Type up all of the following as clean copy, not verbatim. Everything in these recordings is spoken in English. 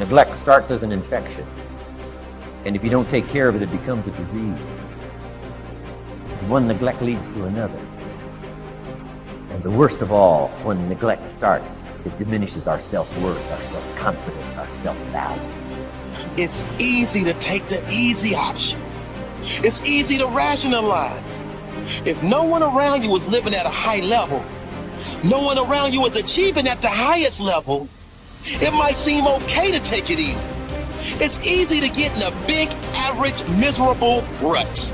Neglect starts as an infection, and if you don't take care of it, it becomes a disease. And one neglect leads to another. And the worst of all, when neglect starts, it diminishes our self-worth, our self-confidence, our self-value. It's easy to take the easy option. It's easy to rationalize. If no one around you is living at a high level, no one around you is achieving at the highest level, it might seem okay to take it easy. It's easy to get in a big, average, miserable rut.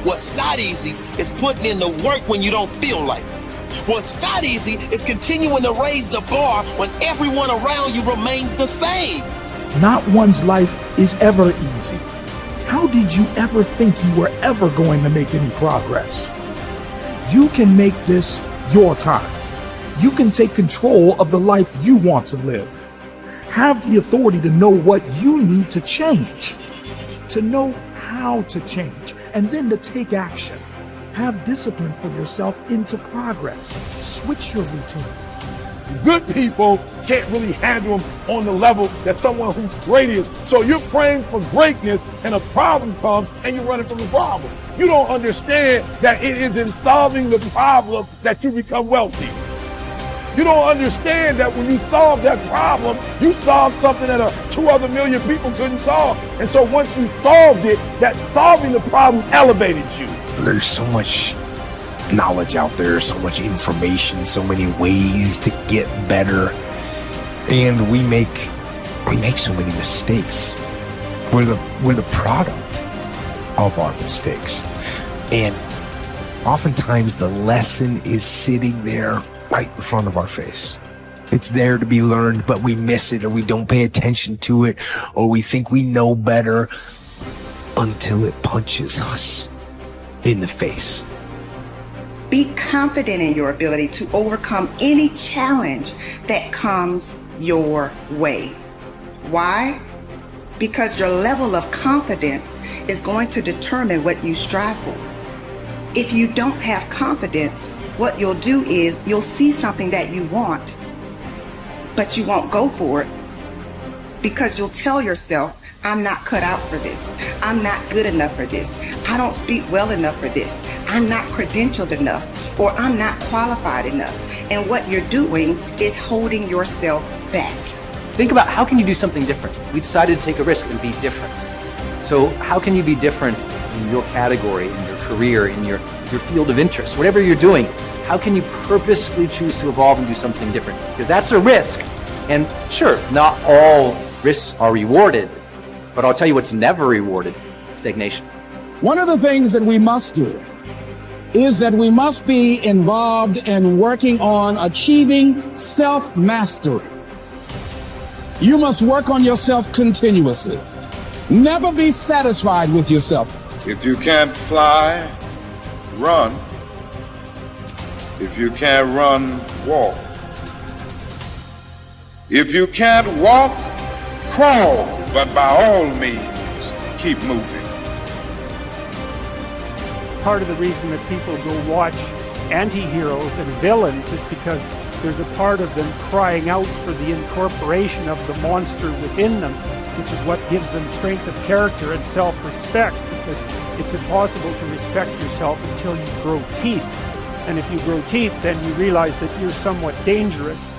What's not easy is putting in the work when you don't feel like it. What's not easy is continuing to raise the bar when everyone around you remains the same. Not one's life is ever easy. How did you ever think you were ever going to make any progress? You can make this your time. You can take control of the life you want to live. Have the authority to know what you need to change, to know how to change, and then to take action. Have discipline for yourself into progress. Switch your routine. Good people can't really handle them on the level that someone who's great is. So you're praying for greatness and a problem comes and you're running from the problem. You don't understand that it is in solving the problem that you become wealthy. You don't understand that when you solve that problem, you solve something that 2 other million people couldn't solve. And so once you solved it, that solving the problem elevated you. There's so much knowledge out there, so much information, so many ways to get better. And we make so many mistakes. We're the product of our mistakes. And oftentimes the lesson is sitting there right in front of our face. It's there to be learned, but we miss it, or we don't pay attention to it, or we think we know better until it punches us in the face. Be confident in your ability to overcome any challenge that comes your way. Why? Because your level of confidence is going to determine what you strive for. If you don't have confidence, what you'll do is you'll see something that you want, but you won't go for it because you'll tell yourself, I'm not cut out for this. I'm not good enough for this. I don't speak well enough for this. I'm not credentialed enough, or I'm not qualified enough. And what you're doing is holding yourself back. Think about, how can you do something different? We decided to take a risk and be different. So how can you be different in your category, in your career, in your field of interest, whatever you're doing? How can you purposefully choose to evolve and do something different? Because that's a risk. And sure, not all risks are rewarded, but I'll tell you what's never rewarded: stagnation. One of the things that we must do is that we must be involved in working on achieving self-mastery. You must work on yourself continuously. Never be satisfied with yourself. If you can't fly, run. If you can't run, walk. If you can't walk, crawl. But by all means, keep moving. Part of the reason that people go watch anti-heroes and villains is because there's a part of them crying out for the incorporation of the monster within them, which is what gives them strength of character and self-respect, because it's impossible to respect yourself until you grow teeth. And if you grow teeth, then you realize that you're somewhat dangerous,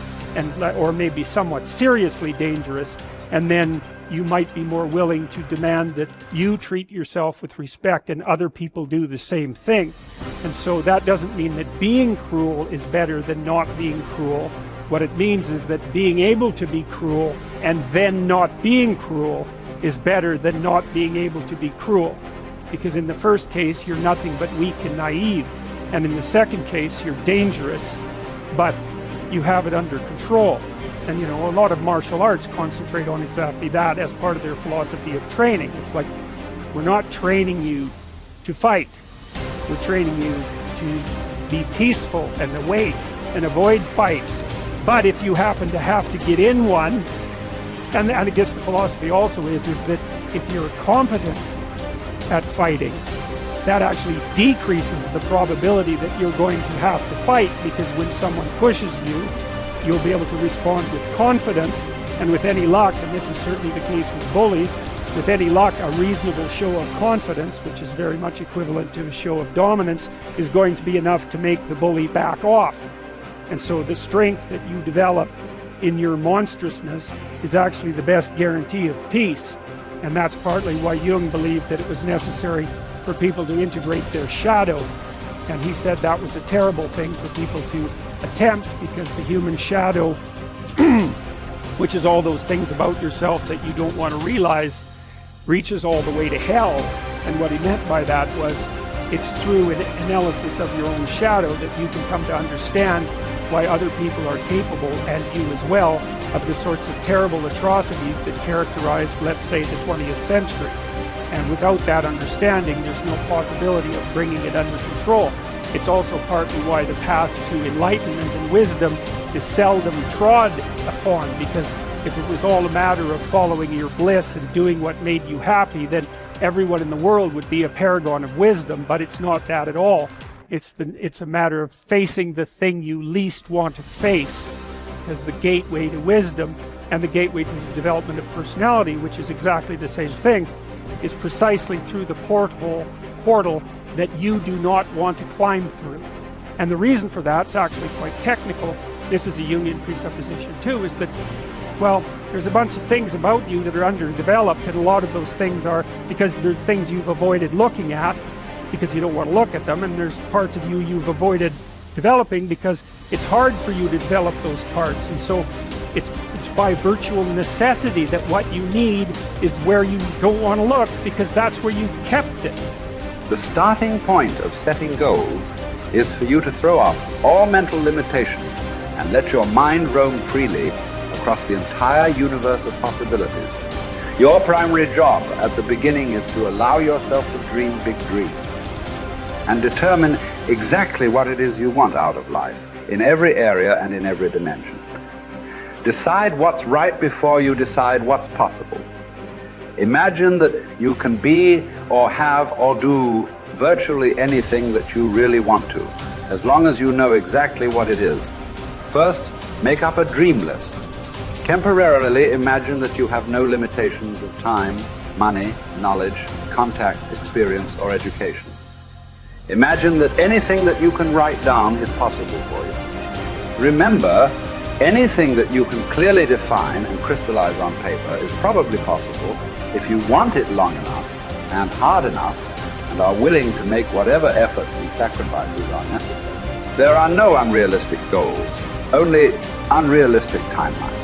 or maybe somewhat seriously dangerous, and then you might be more willing to demand that you treat yourself with respect and other people do the same thing. And so that doesn't mean that being cruel is better than not being cruel. What it means is that being able to be cruel and then not being cruel is better than not being able to be cruel. Because in the first case, you're nothing but weak and naive. And in the second case, you're dangerous, but you have it under control. And a lot of martial arts concentrate on exactly that as part of their philosophy of training. It's like, we're not training you to fight. We're training you to be peaceful and awake and avoid fights. But if you happen to have to get in one, and I guess the philosophy also is that if you're competent at fighting, that actually decreases the probability that you're going to have to fight, because when someone pushes you, you'll be able to respond with confidence And with any luck, and this is certainly the case with bullies, with any luck, a reasonable show of confidence, which is very much equivalent to a show of dominance, is going to be enough to make the bully back off. And so the strength that you develop in your monstrousness is actually the best guarantee of peace. And that's partly why Jung believed that it was necessary for people to integrate their shadow. And he said that was a terrible thing for people to attempt, because the human shadow, which is all those things about yourself that you don't want to realize, reaches all the way to hell. And what he meant by that was, it's through an analysis of your own shadow that you can come to understand why other people are capable, and you as well, of the sorts of terrible atrocities that characterize, let's say, the 20th century. And without that understanding, there's no possibility of bringing it under control. It's also partly why the path to enlightenment and wisdom is seldom trod upon, because if it was all a matter of following your bliss and doing what made you happy, then everyone in the world would be a paragon of wisdom. But it's not that at all. It's a matter of facing the thing you least want to face as the gateway to wisdom, and the gateway to the development of personality, which is exactly the same thing, is precisely through the portal that you do not want to climb through. And the reason for that's actually quite technical. This is a Jungian presupposition too, is that, well, there's a bunch of things about you that are underdeveloped, and a lot of those things are because there's things you've avoided looking at because you don't want to look at them, and there's parts of you you've avoided developing because it's hard for you to develop those parts. And so it's by virtual necessity that what you need is where you don't want to look, because that's where you've kept it. The starting point of setting goals is for you to throw off all mental limitations and let your mind roam freely across the entire universe of possibilities. Your primary job at the beginning is to allow yourself to dream big dreams and determine exactly what it is you want out of life, in every area and in every dimension. Decide what's right before you decide what's possible. Imagine that you can be or have or do virtually anything that you really want to, as long as you know exactly what it is. First, make up a dream list. Temporarily imagine that you have no limitations of time, money, knowledge, contacts, experience, or education. Imagine that anything that you can write down is possible for you. Remember, anything that you can clearly define and crystallize on paper is probably possible if you want it long enough and hard enough and are willing to make whatever efforts and sacrifices are necessary. There are no unrealistic goals, only unrealistic timelines.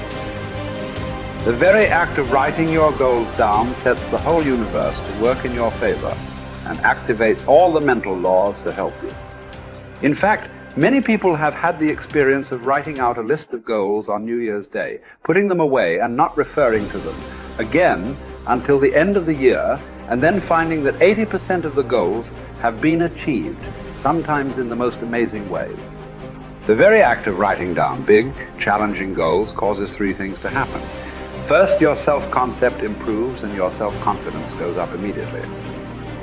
The very act of writing your goals down sets the whole universe to work in your favor and activates all the mental laws to help you. In fact, many people have had the experience of writing out a list of goals on New Year's Day, putting them away and not referring to them again until the end of the year, and then finding that 80% of the goals have been achieved, sometimes in the most amazing ways. The very act of writing down big, challenging goals causes three things to happen. First, your self-concept improves and your self-confidence goes up immediately.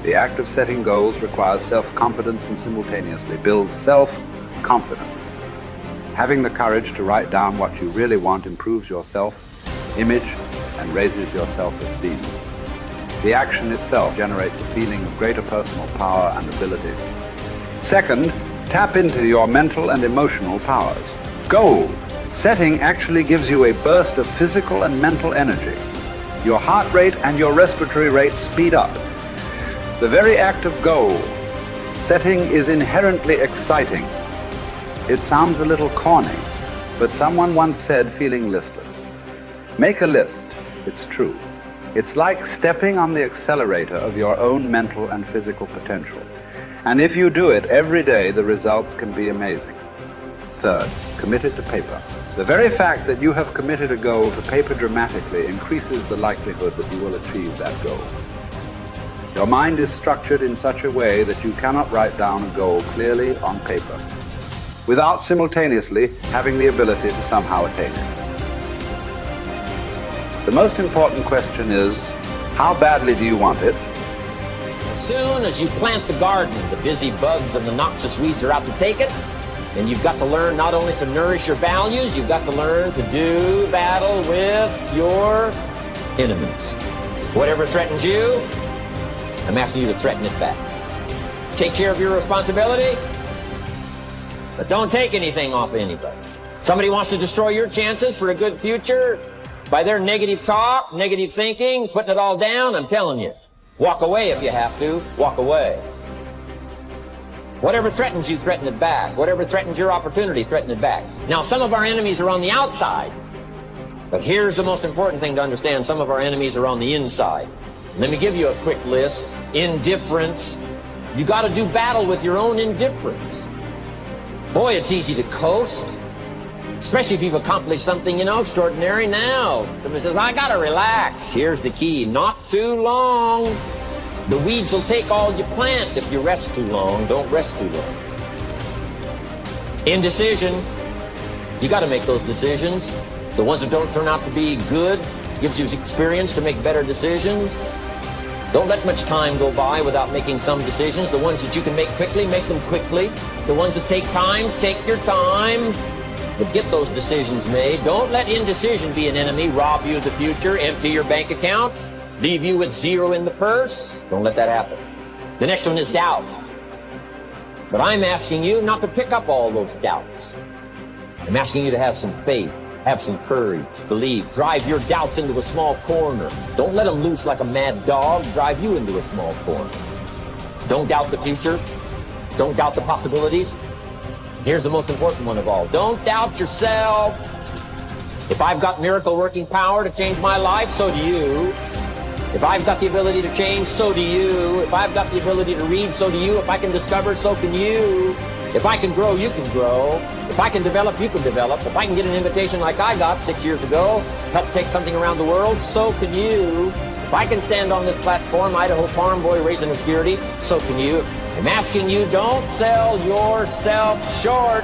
The act of setting goals requires self-confidence and simultaneously builds self-confidence. Having the courage to write down what you really want improves your self-image and raises your self-esteem. The action itself generates a feeling of greater personal power and ability. Second, tap into your mental and emotional powers. Goal setting actually gives you a burst of physical and mental energy. Your heart rate and your respiratory rate speed up. The very act of goal setting is inherently exciting. It sounds a little corny, but someone once said, feeling listless. Make a list, it's true. It's like stepping on the accelerator of your own mental and physical potential. And if you do it every day, the results can be amazing. Third, commit it to paper. The very fact that you have committed a goal to paper dramatically increases the likelihood that you will achieve that goal. Your mind is structured in such a way that you cannot write down a goal clearly on paper without simultaneously having the ability to somehow attain it. The most important question is, how badly do you want it? As soon as you plant the garden, the busy bugs and the noxious weeds are out to take it. And you've got to learn not only to nourish your values, you've got to learn to do battle with your enemies. Whatever threatens you, I'm asking you to threaten it back. Take care of your responsibility, but don't take anything off of anybody. Somebody wants to destroy your chances for a good future by their negative talk, negative thinking, putting it all down. I'm telling you, walk away if you have to. Walk away. Whatever threatens you, threaten it back. Whatever threatens your opportunity, threaten it back. Now, some of our enemies are on the outside, but here's the most important thing to understand. Some of our enemies are on the inside. Let me give you a quick list. Indifference. You got to do battle with your own indifference. Boy, it's easy to coast, especially if you've accomplished something, extraordinary. Now, somebody says, I got to relax. Here's the key. Not too long. The weeds will take all you plant if you rest too long. Don't rest too long. Indecision. You got to make those decisions. The ones that don't turn out to be good gives you experience to make better decisions. Don't let much time go by without making some decisions. The ones that you can make quickly, make them quickly. The ones that take time, take your time. But get those decisions made. Don't let indecision be an enemy, rob you of the future, empty your bank account, leave you with zero in the purse. Don't let that happen. The next one is doubt. But I'm asking you not to pick up all those doubts. I'm asking you to have some faith, have some courage, believe. Drive your doubts into a small corner. Don't let them loose like a mad dog. Drive you into a small corner. Don't doubt the future. Don't doubt the possibilities. Here's the most important one of all. Don't doubt yourself. If I've got miracle working power to change my life, so do you. If I've got the ability to change, so do you. If I've got the ability to read, so do you. If I can discover, so can you. If I can grow, you can grow. If I can develop, you can develop. If I can get an invitation like I got 6 years ago, help take something around the world, so can you. If I can stand on this platform, Idaho farm boy raising obscurity, so can you. I'm asking you, don't sell yourself short.